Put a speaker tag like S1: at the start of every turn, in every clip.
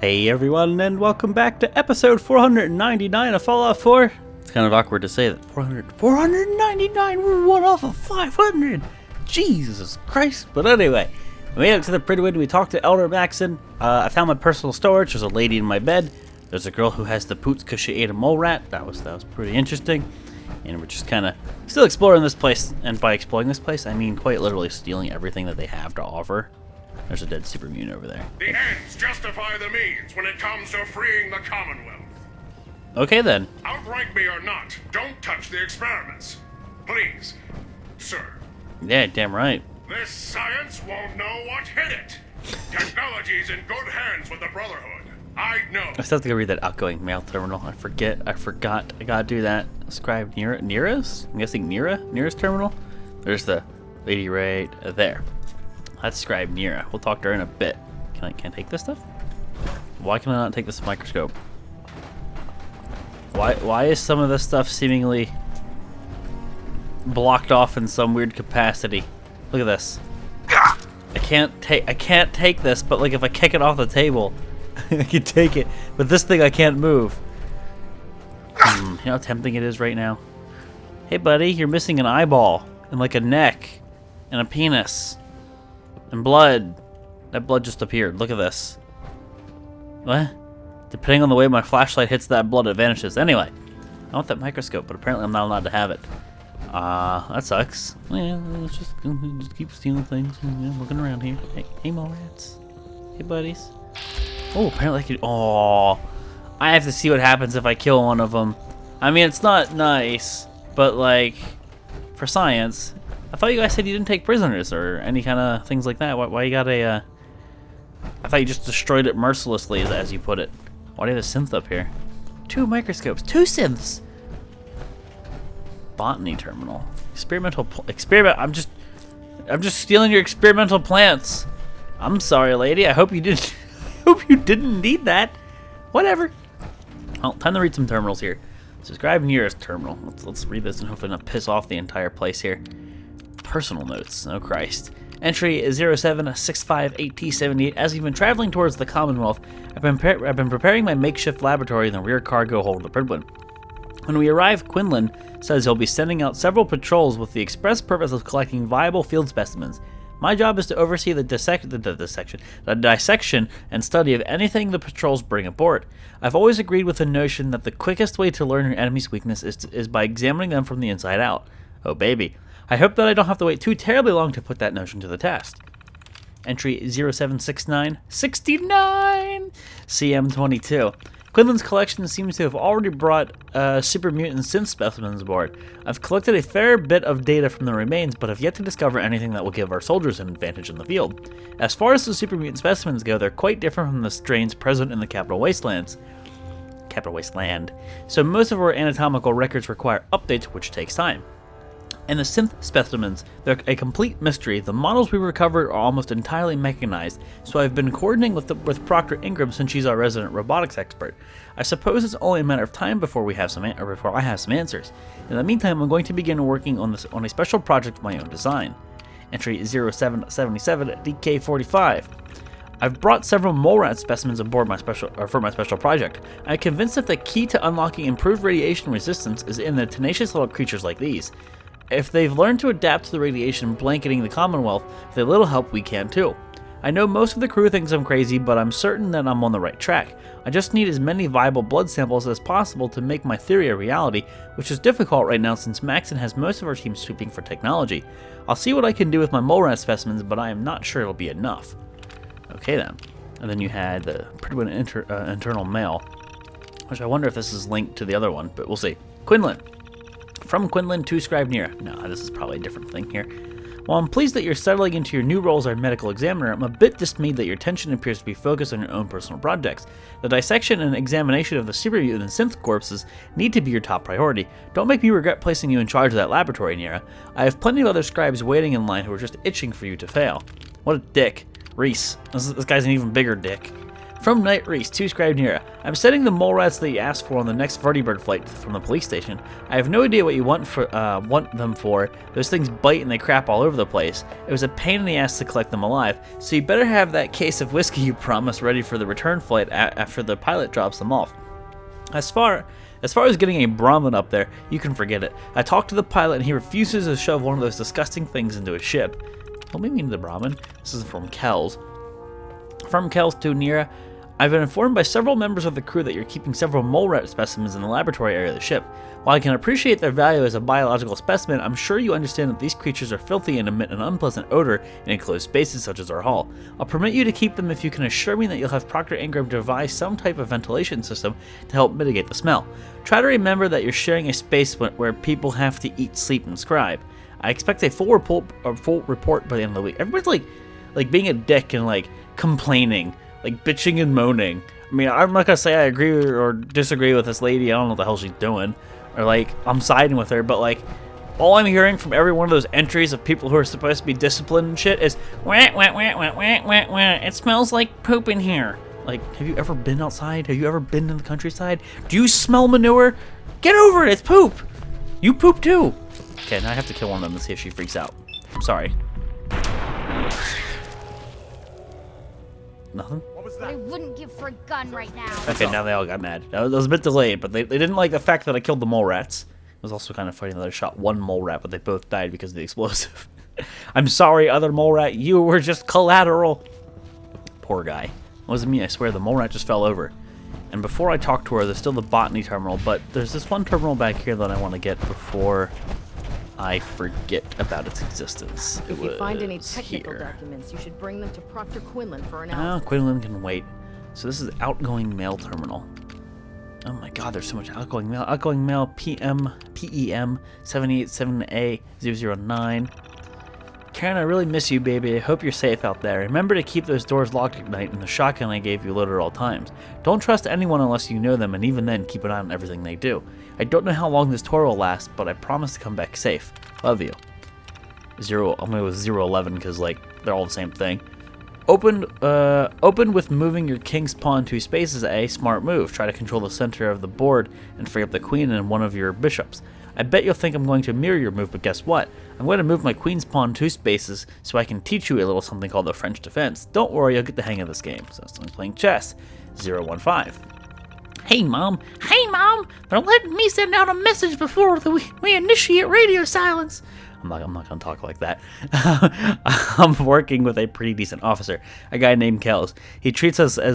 S1: Hey everyone, and welcome back to episode 499 of Fallout 4. It's kind of awkward to say that. 499, we're one off of 500! Jesus Christ! But anyway, we made it to the Prydwen, we talked to Elder Maxon, I found my personal storage, there's a lady in my bed, there's a girl who has the poots because she ate a mole rat, that was pretty interesting. And we're just kind of still exploring this place, and by exploring this place, I mean quite literally stealing everything that they have to offer. There's a dead super mutant over there.
S2: The ends justify the means when it comes to freeing the Commonwealth.
S1: Okay then.
S2: Outrank me or not, don't touch the experiments. Please, sir.
S1: Yeah, damn right.
S2: This science won't know what hit it. Technology's in good hands with the Brotherhood. I know.
S1: I still have to go read that outgoing mail terminal. I forgot. I gotta do that. Scribe Nira's? I'm guessing Nira's terminal? There's the lady right there. That's Scribe Nira. We'll talk to her in a bit. Can I take this stuff? Why can I not take this microscope? Why is some of this stuff seemingly blocked off in some weird capacity? Look at this. I can't take this, but like if I kick it off the table, I can take it. But this thing I can't move. You know how tempting it is right now? Hey buddy, you're missing an eyeball and like a neck and a penis. And blood. That blood just appeared. Look at this. What? Depending on the way my flashlight hits that blood, it vanishes. Anyway, I want that microscope, but apparently I'm not allowed to have it. That sucks. Yeah, let's just keep stealing things and looking around here. Hey, mole rats. Hey, buddies. Oh, apparently I could. Oh, I have to see what happens if I kill one of them. I mean, it's not nice, but like, for science. I thought you guys said you didn't take prisoners or any kind of things like that. Why you got a, I thought you just destroyed it mercilessly, as you put it. Why do you have a synth up here? 2 microscopes. 2 synths! Botany terminal. Experiment. I'm just stealing your experimental plants. I'm sorry, lady. I hope you didn't need that. Whatever. Well, time to read some terminals here. Subscribe nearest terminal. Let's read this and hopefully not piss off the entire place here. Personal notes. Oh Christ. Entry is 07658T78. As we've been traveling towards the Commonwealth, I've been preparing my makeshift laboratory in the rear cargo hold of the Prydwen. When we arrive, Quinlan says he'll be sending out several patrols with the express purpose of collecting viable field specimens. My job is to oversee the dissection and study of anything the patrols bring aboard. I've always agreed with the notion that the quickest way to learn your enemy's weakness is by examining them from the inside out. Oh baby. I hope that I don't have to wait too terribly long to put that notion to the test. Entry 076969 CM22. Quinlan's collection seems to have already brought super mutant synth specimens aboard. I've collected a fair bit of data from the remains, but have yet to discover anything that will give our soldiers an advantage in the field. As far as the super mutant specimens go, they're quite different from the strains present in the Capital Wasteland. So most of our anatomical records require updates, which takes time. And the synth specimens, they're a complete mystery. The models we recovered are almost entirely mechanized, so I've been coordinating with Proctor Ingram since she's our resident robotics expert. I suppose it's only a matter of time before I have some answers. In the meantime, I'm going to begin working on a special project of my own design. Entry 0777 DK45. I've brought several mole rat specimens aboard for my special project. I'm convinced that the key to unlocking improved radiation resistance is in the tenacious little creatures like these. If they've learned to adapt to the radiation blanketing the Commonwealth, with a little help we can too. I know most of the crew thinks I'm crazy, but I'm certain that I'm on the right track. I just need as many viable blood samples as possible to make my theory a reality, which is difficult right now since Maxon has most of our team sweeping for technology. I'll see what I can do with my mole rat specimens, but I am not sure it'll be enough. Okay then. And then you had the Prydwen internal mail, which I wonder if this is linked to the other one, but we'll see. Quinlan. From Quinlan to Scribe Nira. No, this is probably a different thing here. While I'm pleased that you're settling into your new role as our medical examiner, I'm a bit dismayed that your attention appears to be focused on your own personal projects. The dissection and examination of the super mutant and synth corpses need to be your top priority. Don't make me regret placing you in charge of that laboratory, Nira. I have plenty of other scribes waiting in line who are just itching for you to fail. What a dick. Reese. This guy's an even bigger dick. From Night Reese to Scribe Nira, I'm sending the mole rats that you asked for on the next vertibird flight from the police station. I have no idea what you want them for. Those things bite and they crap all over the place. It was a pain in the ass to collect them alive, so you better have that case of whiskey you promised ready for the return flight after the pilot drops them off. As far as getting a Brahmin up there, you can forget it. I talked to the pilot and he refuses to shove one of those disgusting things into his ship. Don't we mean the Brahmin? This is from Kells. From Kells to Nira, I've been informed by several members of the crew that you're keeping several mole rat specimens in the laboratory area of the ship. While I can appreciate their value as a biological specimen, I'm sure you understand that these creatures are filthy and emit an unpleasant odor in enclosed spaces such as our hull. I'll permit you to keep them if you can assure me that you'll have Procter Ingram devise some type of ventilation system to help mitigate the smell. Try to remember that you're sharing a space where people have to eat, sleep, and scribe. I expect a full report by the end of the week. Everybody's like being a dick and like complaining, like bitching and moaning. I mean, I'm not gonna say I agree or disagree with this lady. I don't know what the hell she's doing, or like I'm siding with her. But like, all I'm hearing from every one of those entries of people who are supposed to be disciplined and shit is wah, wah, wah, wah, wah, wah, wah. It smells like poop in here. Like, have you ever been outside? Have you ever been in the countryside? Do you smell manure? Get over it. It's poop. You poop too. Okay, now I have to kill one of them to see if she freaks out. I'm sorry. Nothing?
S3: What was that? I wouldn't give for a gun right now.
S1: Okay, now they all got mad. That was a bit delayed, but they didn't like the fact that I killed the mole rats. It was also kind of funny that I shot one mole rat, but they both died because of the explosive. I'm sorry, other mole rat. You were just collateral. Poor guy. It wasn't me, I swear. The mole rat just fell over. And before I talk to her, there's still the botany terminal, but there's this one terminal back here that I want to get before I forget about its existence.
S4: If you find any technical documents, you should bring them to Proctor Quinlan for analysis.
S1: Oh, Quinlan can wait. So this is outgoing mail terminal. Oh my god, there's so much outgoing mail. Outgoing mail PEM 787A009. Karen, I really miss you, baby. I hope you're safe out there. Remember to keep those doors locked at night and the shotgun I gave you loaded at all times. Don't trust anyone unless you know them, and even then, keep an eye on everything they do. I don't know how long this tour will last, but I promise to come back safe. Love you. I'm going to go with 011 because, like, they're all the same thing. Open with moving your king's pawn 2 spaces, A. Smart move. Try to control the center of the board and free up the queen and one of your bishops. I bet you'll think I'm going to mirror your move, but guess what? I'm going to move my queen's pawn 2 spaces so I can teach you a little something called the French defense. Don't worry, you'll get the hang of this game. So I'm playing chess. 015. Hey, Mom. Hey, Mom. They're letting me send out a message before we initiate radio silence. I'm not going to talk like that. I'm working with a pretty decent officer, a guy named Kells. He treats us he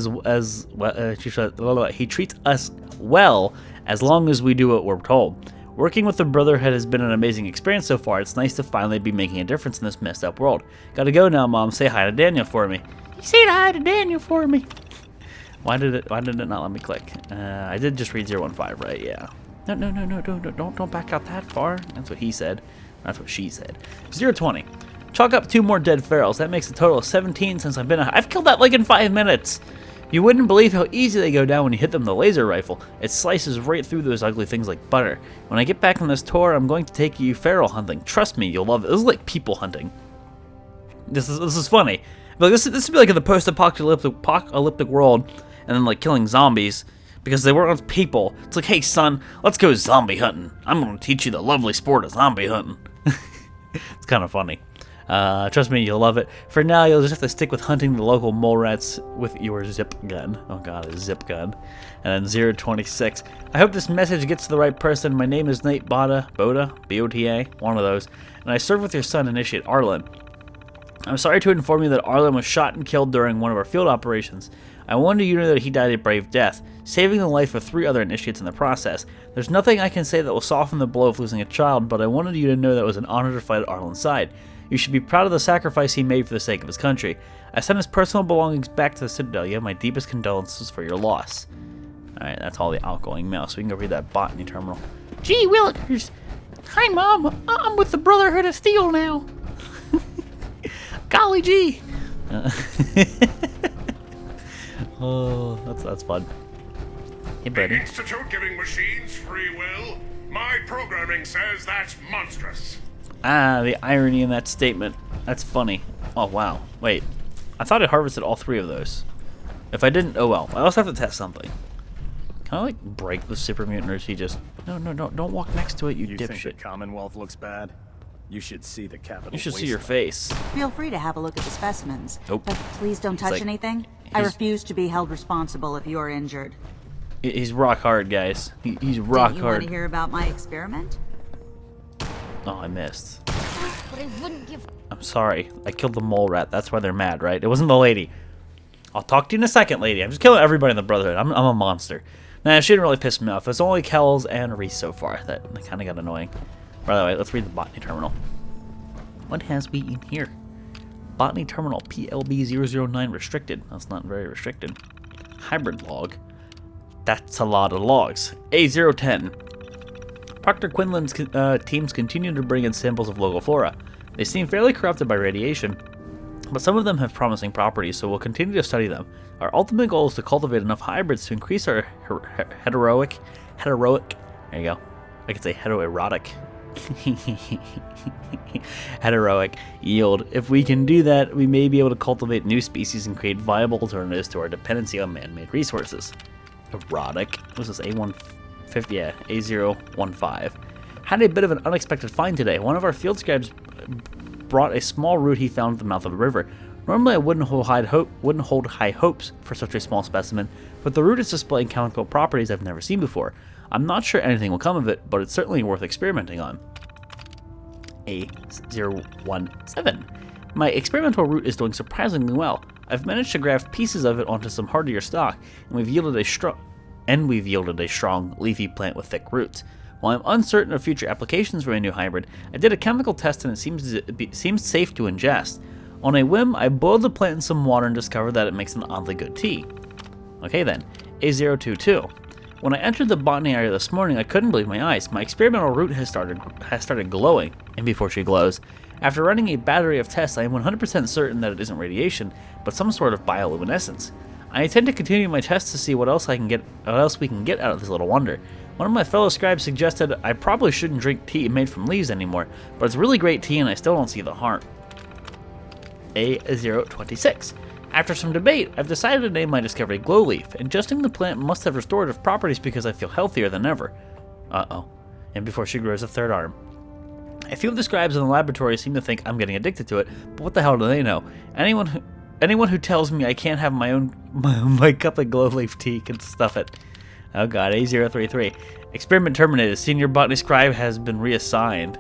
S1: treats us well as long as we do what we're told. Working with the Brotherhood has been an amazing experience so far. It's nice to finally be making a difference in this messed up world. Gotta go now, Mom. Say hi to Daniel for me. You say hi to Daniel for me. Why did it not let me click? I did just read 015, right? Yeah. No, don't back out that far. That's what he said. That's what she said. 020. Chalk up 2 more dead ferals. That makes a total of 17 since I've killed that like in 5 minutes. You wouldn't believe how easy they go down when you hit them with the laser rifle. It slices right through those ugly things like butter. When I get back on this tour, I'm going to take you feral hunting. Trust me, you'll love it. This is like people hunting. This is funny. Like this would be like in the post-apocalyptic world, and then like killing zombies because they weren't people. It's like, hey son, let's go zombie hunting. I'm going to teach you the lovely sport of zombie hunting. It's kind of funny. Trust me, you'll love it. For now, you'll just have to stick with hunting the local mole rats with your zip gun. Oh god, a zip gun. And then 026. I hope this message gets to the right person. My name is Nate Botta, B-O-T-A, one of those. And I serve with your son, Initiate Arlen. I'm sorry to inform you that Arlen was shot and killed during one of our field operations. I wanted you to know that he died a brave death, saving the life of 3 other initiates in the process. There's nothing I can say that will soften the blow of losing a child, but I wanted you to know that it was an honor to fight at Arlen's side. You should be proud of the sacrifice he made for the sake of his country. I sent his personal belongings back to the Citadel. You have my deepest condolences for your loss. Alright, that's all the outgoing mail, so we can go read that botany terminal. Gee willikers! Hi, Mom! I'm with the Brotherhood of Steel now! Golly gee! Oh, that's fun. Hey, buddy.
S2: The Institute giving machines free will? My programming says that's monstrous.
S1: Ah, the irony in that statement. That's funny. Oh, wow. Wait. I thought it harvested all 3 of those. If I didn't, oh well. I also have to test something. Can I, like, break the super mutant, or is he just... No, don't walk next to it, you dipshit.
S5: Think the Commonwealth looks bad? You should see the capital.
S1: You should see your face.
S6: Feel free to have a look at the specimens.
S1: Nope.
S6: But please don't touch
S1: like-
S6: anything. I refuse to be held responsible if you're injured.
S1: He's rock hard, guys. He's rock
S6: Don't you
S1: hard.
S6: want to hear about my experiment?
S1: Oh, I missed.
S3: But I wouldn't give.
S1: I'm sorry. I killed the mole rat. That's why they're mad, right? It wasn't the lady. I'll talk to you in a second, lady. I'm just killing everybody in the Brotherhood. I'm a monster. Nah, she didn't really piss me off. It's only Kells and Reese so far that kind of got annoying. By the way, let's read the botany terminal. What has we in here? Botany terminal PLB009 restricted. That's not very restricted. Hybrid log. That's a lot of logs. A010. Proctor Quinlan's teams continue to bring in samples of local flora. They seem fairly corrupted by radiation, but some of them have promising properties, so we'll continue to study them. Our ultimate goal is to cultivate enough hybrids to increase our heteroic, there you go. I could say heteroerotic. Heteroic yield. If we can do that, we may be able to cultivate new species and create viable alternatives to our dependency on man-made resources. Erotic. What's this? A150? Yeah, A015. Had a bit of an unexpected find today. One of our field scribes brought a small root he found at the mouth of the river. Normally I wouldn't hold high hopes for such a small specimen, but the root is displaying chemical properties I've never seen before. I'm not sure anything will come of it, but it's certainly worth experimenting on. A017. My experimental root is doing surprisingly well. I've managed to graft pieces of it onto some hardier stock, and we've yielded a strong, leafy plant with thick roots. While I'm uncertain of future applications for my new hybrid, I did a chemical test and it seems safe to ingest. On a whim, I boiled the plant in some water and discovered that it makes an oddly good tea. Okay then, A022. When I entered the botany area this morning, I couldn't believe my eyes. My experimental root has started glowing, and before she glows, after running a battery of tests, I am 100% certain that it isn't radiation, but some sort of bioluminescence. I intend to continue my tests to see what else we can get out of this little wonder. One of my fellow scribes suggested I probably shouldn't drink tea made from leaves anymore, but it's really great tea and I still don't see the harm. A026. After some debate, I've decided to name my discovery Glowleaf. Ingesting the plant must have restorative properties because I feel healthier than ever. Uh-oh. And before she grows a third arm. A few of the scribes in the laboratory seem to think I'm getting addicted to it, but what the hell do they know? Anyone who tells me I can't have my cup of Glowleaf tea can stuff it. Oh god, A033. Experiment terminated. Senior botany scribe has been reassigned.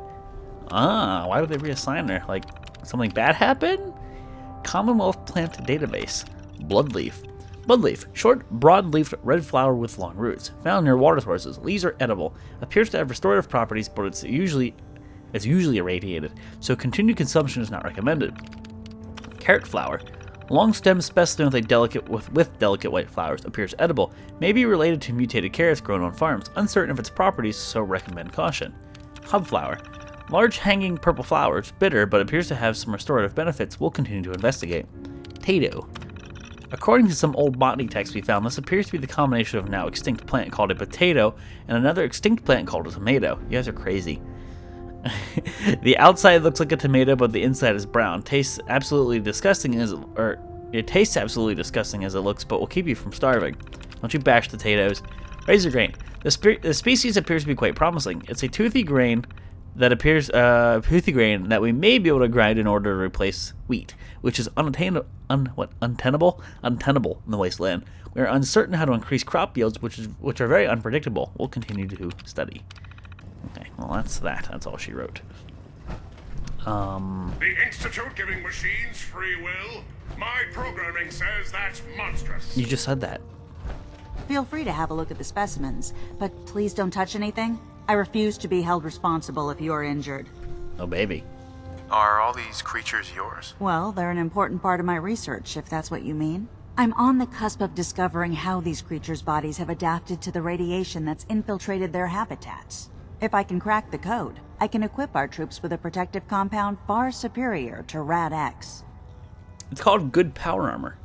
S1: Ah, why would they reassign her? Like, something bad happened? Commonwealth Plant Database. Bloodleaf. Bloodleaf. Short, broad-leafed red flower with long roots. Found near water sources. Leaves are edible. Appears to have restorative properties, but it's usually irradiated, so continued consumption is not recommended. Carrot flower. Long stem specimen with delicate white flowers. Appears edible. May be related to mutated carrots grown on farms. Uncertain of its properties, so recommend caution. Hubflower. Large hanging purple flowers. Bitter, but appears to have some restorative benefits. We'll continue to investigate. Tato. According to some old botany texts we found, this appears to be the combination of a now extinct plant called a potato and another extinct plant called a tomato. You guys are crazy. The outside looks like a tomato, but the inside is brown. It tastes absolutely disgusting as it looks, but will keep you from starving. Don't you bash potatoes. Razor grain. The species appears to be quite promising. It's a toothy grain that we may be able to grind in order to replace wheat, which is untenable in the wasteland. We are uncertain how to increase crop yields, which are very unpredictable. We'll continue to study. Okay, well that's all she wrote.
S2: The Institute giving machines free will? My programming says that's monstrous.
S1: You just said that.
S6: Feel free to have a look at the specimens, but please don't touch anything. I refuse to be held responsible if you're injured.
S1: Oh, baby.
S7: Are all these creatures yours?
S6: Well, they're an important part of my research, if that's what you mean. I'm on the cusp of discovering how these creatures' bodies have adapted to the radiation that's infiltrated their habitats. If I can crack the code, I can equip our troops with a protective compound far superior to Rad-X.
S1: It's called good power armor.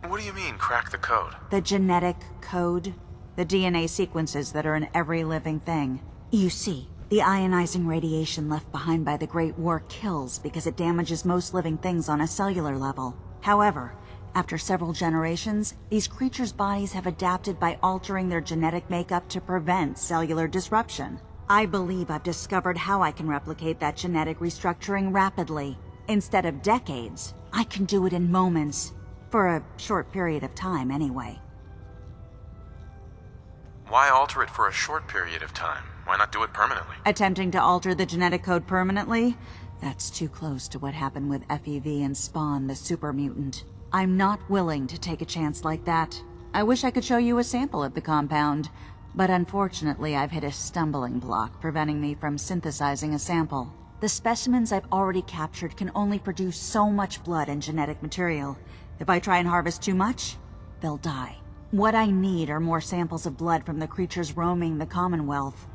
S7: What do you mean, crack the code?
S6: The genetic code. The DNA sequences that are in every living thing. You see, the ionizing radiation left behind by the Great War kills because it damages most living things on a cellular level. However, After several generations, these creatures' bodies have adapted by altering their genetic makeup to prevent cellular disruption. I believe I've discovered how I can replicate that genetic restructuring rapidly. Instead of decades, I can do it in moments. For a short period of time, anyway.
S7: Why alter it for a short period of time? Why not do it permanently?
S6: Attempting to alter the genetic code permanently? That's too close to what happened with FEV and Spawn, the super mutant. I'm not willing to take a chance like that. I wish I could show you a sample of the compound, but unfortunately I've hit a stumbling block preventing me from synthesizing a sample. The specimens I've already captured can only produce so much blood and genetic material. If I try and harvest too much, they'll die. What I need are more samples of blood from the creatures roaming the Commonwealth.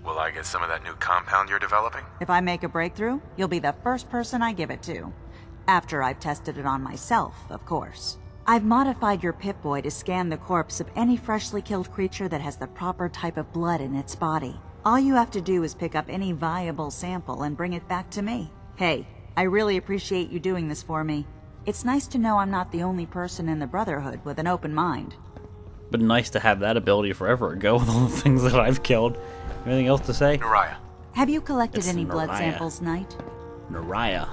S7: Will I get some of that new compound you're developing?
S6: If I make a breakthrough, you'll be the first person I give it to. After I've tested it on myself, of course. I've modified your Pip-Boy to scan the corpse of any freshly killed creature that has the proper type of blood in its body. All you have to do is pick up any viable sample and bring it back to me. Hey, I really appreciate you doing this for me. It's nice to know I'm not the only person in the Brotherhood with an open mind.
S1: But nice to have that ability forever ago with all the things that I've killed. Anything else to say?
S7: Nariah.
S6: Have you collected
S1: It's
S6: any blood
S1: Nariah.
S6: samples, Knight?
S1: Nariah.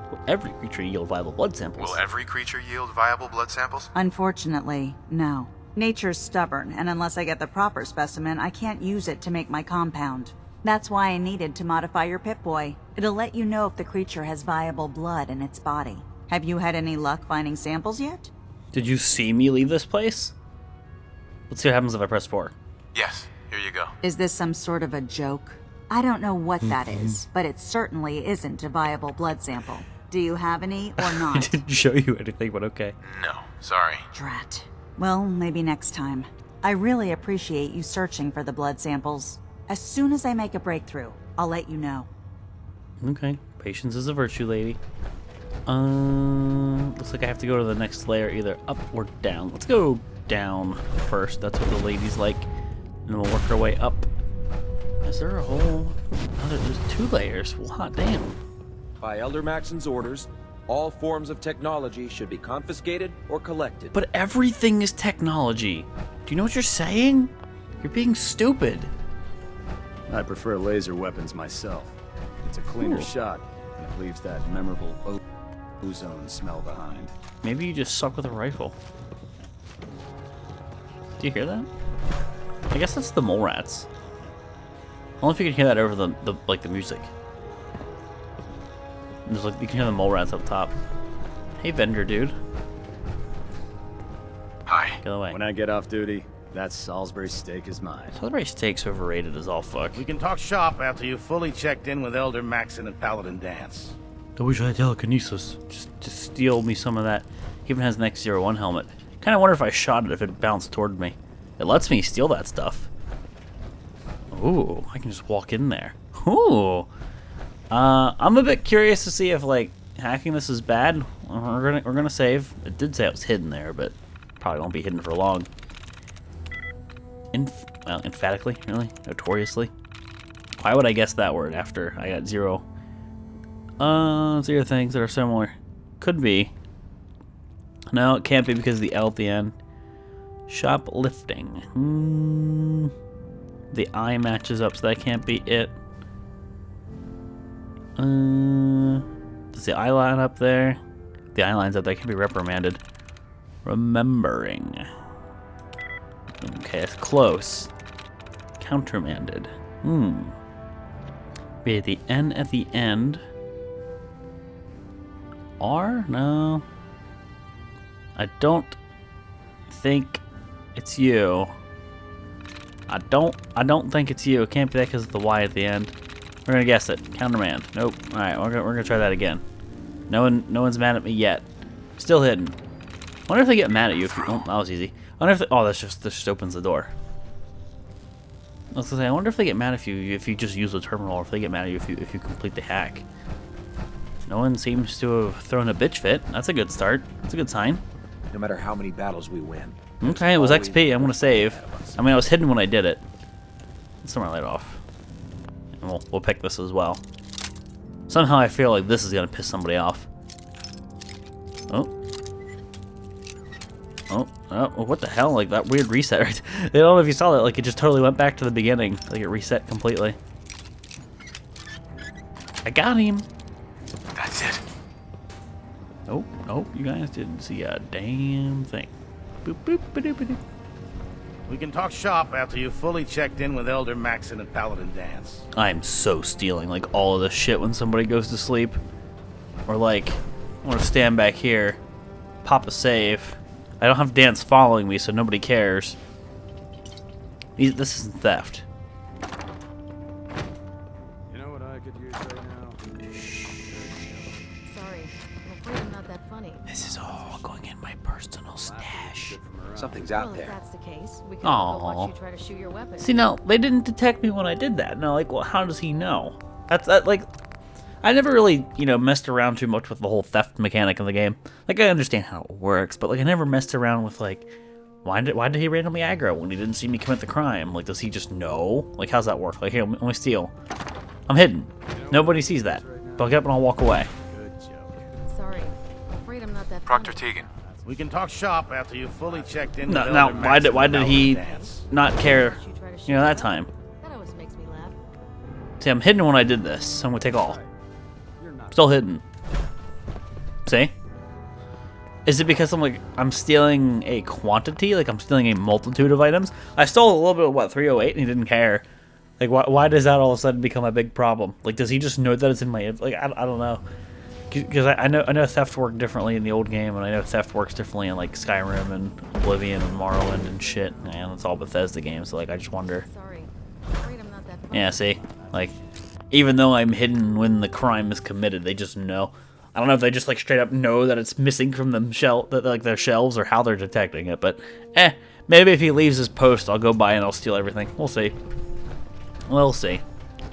S1: Will every creature yield viable blood samples?
S7: Will every creature yield viable blood samples?
S6: Unfortunately, no. Nature's stubborn, and unless I get the proper specimen, I can't use it to make my compound. That's why I needed to modify your Pip-Boy. It'll let you know if the creature has viable blood in its body. Have you had any luck finding samples yet?
S1: Did you see me leave this place? Let's see what happens if I press 4.
S7: Yes, here you go.
S6: Is this some sort of a joke? I don't know what that is, but it certainly isn't a viable blood sample. Do you have any or
S1: I
S6: not?
S1: didn't show you anything, but okay.
S7: No, sorry.
S6: Drat. Well, maybe next time. I really appreciate you searching for the blood samples. As soon as I make a breakthrough, I'll let you know.
S1: Okay. Patience is a virtue, lady. Looks like I have to go to the next layer, either up or down. Let's go down first. That's what the ladies like. And then we'll work our way up. Is there a whole... Oh, there's 2 layers. Well, hot damn.
S8: By Elder Maxon's orders, all forms of technology should be confiscated or collected.
S1: But everything is technology. Do you know what you're saying? You're being stupid.
S5: I prefer laser weapons myself. It's a cleaner
S1: Ooh.
S5: shot, and it leaves that memorable ozone smell behind.
S1: Maybe you just suck with a rifle. Do you hear that? I guess that's the mole rats. Only if you can hear that over the music. There's like you can hear the mole rats up top. Hey, vendor dude.
S7: Hi.
S1: Get away.
S5: When I get off duty, that Salisbury steak is mine.
S1: Salisbury steak's overrated as all fuck.
S9: We can talk shop after you've fully checked in with Elder Maxon and Paladin Dance.
S1: I wish I had telekinesis. Just steal me some of that. He even has an X-01 helmet. Kind of wonder if I shot it if it bounced toward me. It lets me steal that stuff. Ooh, I can just walk in there. Ooh. I'm a bit curious to see if like hacking this is bad. We're gonna save. It did say it was hidden there, but probably won't be hidden for long. Well, emphatically, really, notoriously. Why would I guess that word after I got 0? 0 things that are similar. Could be. No, it can't be because of the L at the end. Shoplifting. The eye matches up, so that can't be it. Does the eye line up there? The eye line's up there. Can't be reprimanded. Remembering. Okay, it's close. Countermanded. Be at the N at the end. R? No. I don't think it's you. I don't think it's you. It can't be that because of the Y at the end. We're gonna guess it. Countermand. Nope. All right, we're gonna try that again. No one's mad at me yet. Still hidden. Wonder if they get mad at you if you. Oh, that was easy. I wonder if this just opens the door. I was gonna say, I wonder if they get mad if you just use the terminal, or if they get mad at you if you complete the hack. No one seems to have thrown a bitch fit. That's a good start. That's a good sign.
S8: No matter how many battles we win.
S1: Okay, it was XP. I'm gonna save. I mean, I was hidden when I did it. Let's turn my light off. And we'll pick this as well. Somehow I feel like this is gonna piss somebody off. Oh, Oh, what the hell? Like that weird reset right? I don't know if you saw that, like it just totally went back to the beginning. Like it reset completely. I got him.
S7: That's it.
S1: Oh, you guys didn't see a damn thing. Boop, boop, ba-doop, ba-doop.
S9: We can talk shop after you've fully checked in with Elder Maxon and Paladin Dance.
S1: I'm so stealing like all of this shit when somebody goes to sleep. Or like, I want to stand back here, pop a save. I don't have Dance following me, so nobody cares. This isn't theft.
S5: You know what I could use right now?
S4: Sorry, I'm afraid I'm not that funny.
S1: This is all going in my personal stash.
S8: Something's
S4: Well,
S8: out
S4: if
S8: there.
S4: that's the case, we can all go
S1: Aw.
S4: watch you try to shoot your weapon.
S1: See, now, they didn't detect me when I did that. No, like, well, how does he know? That like, I never really, messed around too much with the whole theft mechanic of the game. Like, I understand how it works, but, like, I never messed around with, like, why did he randomly aggro when he didn't see me commit the crime? Like, does he just know? Like, how's that work? Like, here, let me steal. I'm hidden. Nobody sees that. But I'll get up and I'll walk away.
S4: Sorry, I'm afraid I'm not that
S7: Proctor
S4: funny.
S7: Tegan.
S9: We can talk shop after you've fully checked in
S1: No,
S9: with
S1: now,
S9: Elder
S1: why
S9: Maxon
S1: did
S9: and
S1: he
S9: Paladin Dance.
S1: not care,
S4: You try to shoot
S1: that
S4: your
S1: time?
S4: weapon? That always makes me laugh.
S1: See, I'm hidden when I did this, so I'm gonna take all. Still hidden. See? Is it because I'm stealing a quantity? Like I'm stealing a multitude of items? I stole a little bit of what, 308 and he didn't care. Like why does that all of a sudden become a big problem? Like does he just know that it's in my, like I don't know. Because I know theft worked differently in the old game, and I know theft works differently in like Skyrim and Oblivion and Morrowind and shit. And it's all Bethesda games, so like I just wonder.
S4: Sorry, I'm afraid I'm not that funny.
S1: Yeah, see? Like, even though I'm hidden when the crime is committed, they just know. I don't know if they just like straight up know that it's missing from them their shelves or how they're detecting it, but maybe if he leaves his post, I'll go by and I'll steal everything. We'll see. We'll see.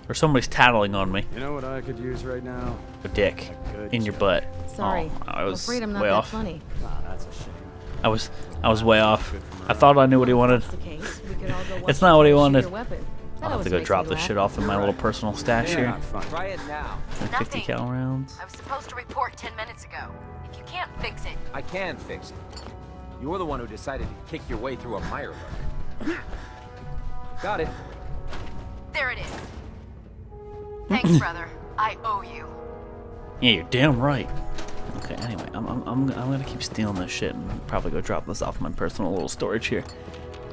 S1: Or somebody's tattling on me.
S5: You know what I could use right now?
S1: A dick in your butt.
S4: Sorry,
S1: Oh, I
S4: I'm
S1: was
S4: afraid I'm not
S1: way
S4: that
S1: off.
S4: funny.
S5: That's a shame.
S1: I was way off. I thought I knew what he wanted.
S4: If that's the case, we could all go watch
S1: It's
S4: you
S1: not what
S4: try
S1: he
S4: to shoot
S1: wanted.
S4: your weapon. That
S1: I'll have to
S4: always
S1: go
S4: makes
S1: drop
S4: me
S1: this
S4: laugh.
S1: shit off in my little personal stash here.
S5: Not funny.
S8: Try it now.
S1: 50 cal rounds.
S10: I was supposed to report 10 minutes ago. If you can't fix it,
S8: I can fix it. You're the one who decided to kick your way through a mire lurk. Got it.
S10: there it is. Thanks, brother. I owe you.
S1: Yeah, you're damn right. Okay, anyway, I'm gonna keep stealing this shit and probably go drop this off in my personal little storage here.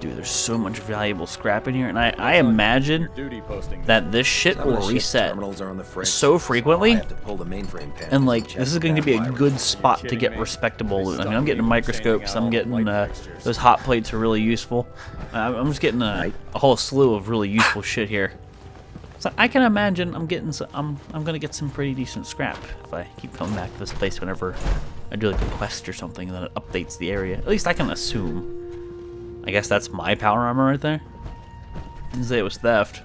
S1: Dude, there's so much valuable scrap in here, and I imagine
S5: Duty posting.
S1: that this shit
S11: Some of
S1: will
S11: the ship's
S1: reset
S11: terminals are on the fritz,
S1: so frequently,
S11: I have to pull the mainframe panels
S1: and like
S11: check
S1: this is
S11: the
S1: going to be a
S11: bad
S1: good
S11: virus.
S1: spot to get respectable loot. I mean, I'm getting microscopes, I'm getting those hot plates are really useful. I'm just getting a whole slew of really useful shit here. So I can imagine I'm getting I'm gonna get some pretty decent scrap if I keep coming back to this place whenever I do like a quest or something, and then it updates the area. At least I can assume. I guess that's my power armor right there. Didn't say it was theft.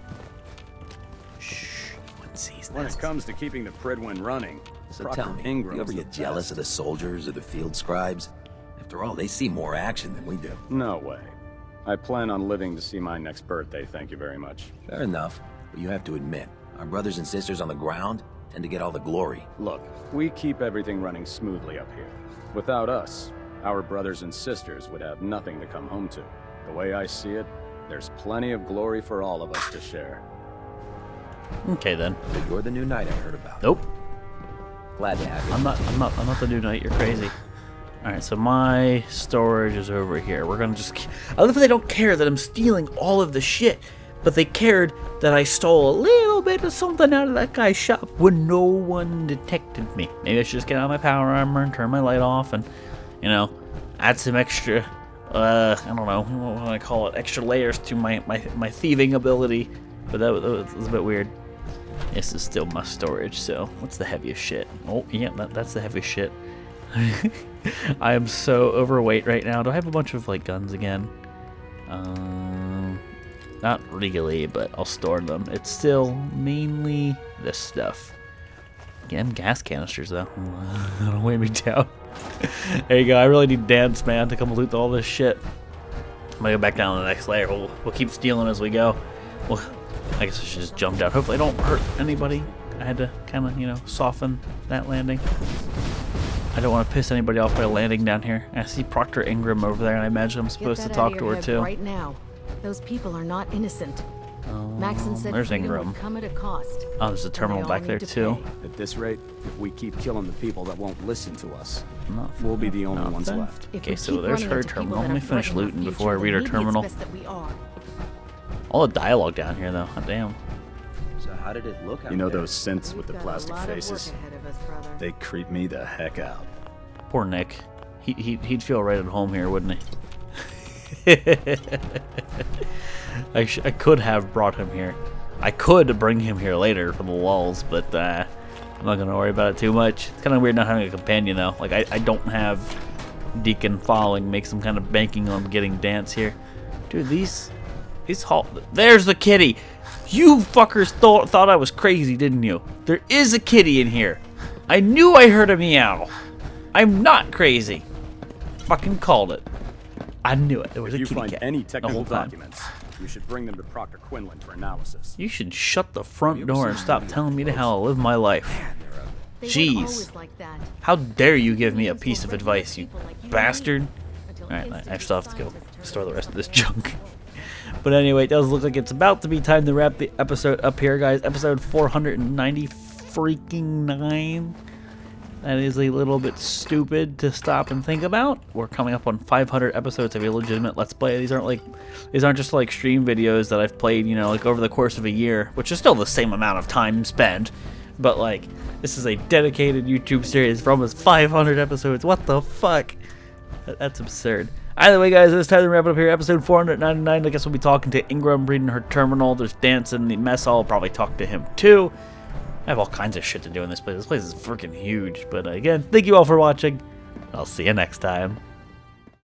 S1: Shh, no one sees
S5: When
S1: this.
S5: it comes to keeping the Prydwen running,
S11: So
S5: Proctor
S11: tell me,
S5: Ingram's
S11: you ever
S5: the
S11: get jealous
S5: best.
S11: of the soldiers or the field scribes? After all, they see more action than we do.
S5: No way. I plan on living to see my next birthday, thank you very much.
S11: Fair enough, but you have to admit, our brothers and sisters on the ground tend to get all the glory.
S5: Look, we keep everything running smoothly up here. Without us, our brothers and sisters would have nothing to come home to. The way I see it, there's plenty of glory for all of us to share.
S1: Okay then.
S11: But you're the new knight I heard about.
S1: Nope.
S11: Glad to have you.
S1: I'm not the new knight. You're crazy. All right, so my storage is over here. We're gonna just. I love that they don't care that I'm stealing all of the shit, but they cared that I stole a little bit of something out of that guy's shop when no one detected me. Maybe I should just get out my power armor and turn my light off, and add some extra. I don't know what do I call it, extra layers to my thieving ability, but that was a bit weird. This is still my storage, so what's the heaviest shit? Oh, yeah, that's the heaviest shit. I am so overweight right now. Do I have a bunch of, like, guns again? Not really, but I'll store them. It's still mainly this stuff. Again, gas canisters, though. That'll weigh me down. There you go. I really need Dance, man, to come loot all this shit. I'm gonna go back down to the next layer. We'll keep stealing as we go. Well, I guess I should just jump down. Hopefully I don't hurt anybody. I had to kind of, soften that landing. I don't want to piss anybody off by landing down here. I see Proctor Ingram over there, and I imagine I'm supposed to talk to her too.
S4: Right now. Those people are not innocent. Maxon said
S1: there's
S4: freedom
S1: Ingram.
S4: would come at a cost.
S1: Oh, there's a terminal back there too.
S5: At this rate, if we keep killing the people that won't listen to us,
S1: Nothing,
S5: we'll be the only ones left.
S1: Okay, so there's her terminal. Let me finish looting before I read her terminal. All the dialogue down here, though. Oh, damn.
S11: So how did it look out
S5: You know
S11: there?
S5: those synths with the plastic faces? They creep me the heck out.
S1: Poor Nick. He'd feel right at home here, wouldn't he? I could have brought him here. I could bring him here later for the lulz, but I'm not gonna worry about it too much. It's kind of weird not having a companion though. Like I don't have Deacon following, make some kind of banking on getting Dance here. Dude, these there's the kitty. You fuckers thought I was crazy, didn't you? There is a kitty in here. I knew I heard a meow. I'm not crazy. Fucking called it. I knew it. There was a kitty cat.
S5: If you find any technical documents, you should bring them to Proctor Quinlan for analysis.
S1: You should shut the front door and stop telling me how to live my life. Jeez. How dare you give me a piece of advice, you bastard. Alright, I still have to go store the rest of this junk. But anyway, it does look like it's about to be time to wrap the episode up here, guys. Episode 490 freaking 9. That is a little bit stupid to stop and think about. We're coming up on 500 episodes of a legitimate Let's Play. These aren't just like stream videos that I've played, you know, like over the course of a year, which is still the same amount of time spent. But like, this is a dedicated YouTube series for almost 500 episodes. What the fuck? That's absurd. Either way, guys, it's time to wrap it up here. Episode 499. I guess we'll be talking to Ingram, reading her terminal. There's Dance in the mess hall. I'll probably talk to him too. I have all kinds of shit to do in this place. This place is freaking huge. But again, thank you all for watching. I'll see you next time.